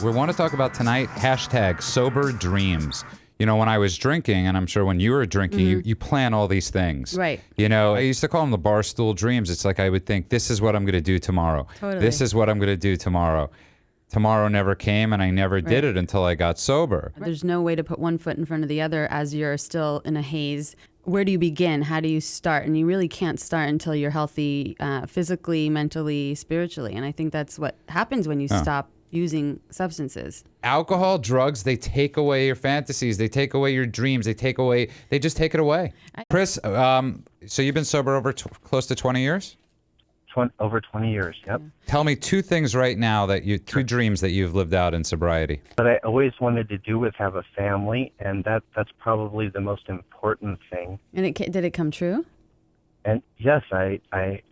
We want to talk about tonight, hashtag sober dreams. You know, when I was drinking, and I'm sure when you were drinking, you plan all these things. Right. You know, I used to call them the barstool dreams. It's like I would think, this is what I'm going to do tomorrow. Totally. This is what I'm going to do tomorrow. Tomorrow never came, and I never did it until I got sober. There's no way to put one foot in front of the other as you're still in a haze. Where do you begin? How do you start? And you really can't start until you're healthy physically, mentally, spiritually. And I think that's what happens when you stop using substances. Alcohol, drugs, they take away your fantasies. They take away your dreams. They just take it away. Chris, so you've been sober over close to 20 years? Over 20 years, yep. Tell me two things right now two dreams that you've lived out in sobriety. What I always wanted to do was have a family, and that's probably the most important thing. And did it come true? And yes, I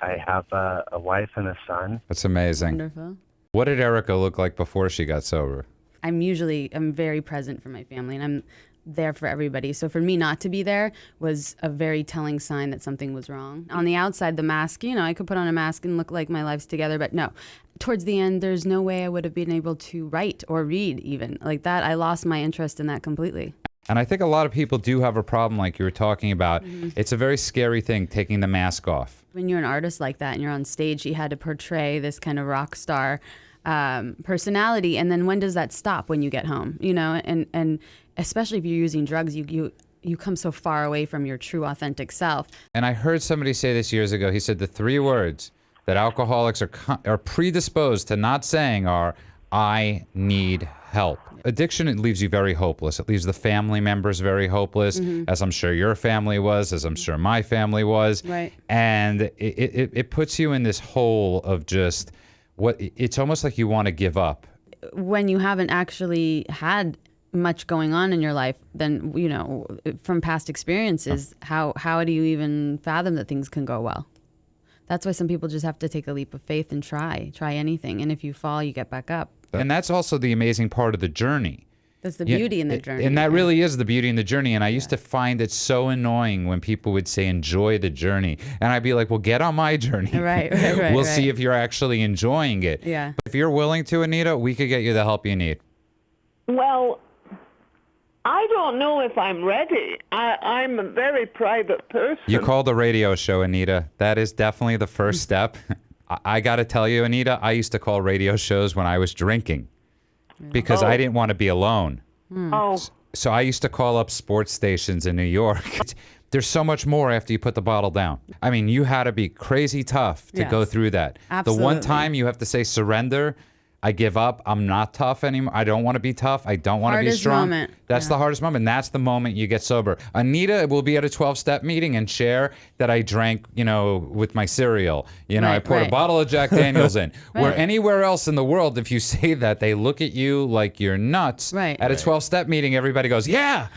have a wife and a son. That's amazing. Wonderful. What did Erica look like before she got sober? I'm very present for my family, and I'm there for everybody. So for me not to be there was a very telling sign that something was wrong. On the outside, the mask, I could put on a mask and look like my life's together, but no. Towards the end, there's no way I would have been able to write or read even. Like that, I lost my interest in that completely. And I think a lot of people do have a problem like you were talking about. It's a very scary thing, taking the mask off. When you're an artist like that and you're on stage, you had to portray this kind of rock star personality, and then when does that stop? When you get home, and especially if you're using drugs, you come so far away from your true authentic self. And I heard somebody say this years ago. He said the three words that alcoholics are predisposed to not saying are, I need help. Addiction, it leaves you very hopeless. It leaves the family members very hopeless, as I'm sure your family was, as I'm sure my family was. Right. And it puts you in this hole of just it's almost like you want to give up. When you haven't actually had much going on in your life, then, from past experiences, how do you even fathom that things can go well? That's why some people just have to take a leap of faith and try anything. And if you fall, you get back up. And that's also the amazing part of the journey. That's the beauty in the journey. And that really is the beauty in the journey. And I used to find it so annoying when people would say, enjoy the journey. And I'd be like, well, get on my journey. Right. We'll see if you're actually enjoying it. Yeah. If you're willing to, Anita, we could get you the help you need. Well, I don't know if I'm ready. I'm a very private person. You called the radio show, Anita. That is definitely the first step. I got to tell you, Anita, I used to call radio shows when I was drinking because I didn't want to be alone. Oh. So I used to call up sports stations in New York. There's so much more after you put the bottle down. I mean, you had to be crazy tough to go through that. Absolutely. The one time you have to say surrender, I give up. I'm not tough anymore. I don't want to be tough. I don't want to be strong. Moment. That's the hardest moment. That's the moment you get sober. Anita will be at a 12-step meeting and share that I drank, with my cereal. I poured a bottle of Jack Daniels in. Where anywhere else in the world, if you say that, they look at you like you're nuts. Right. At a 12-step meeting, everybody goes, yeah.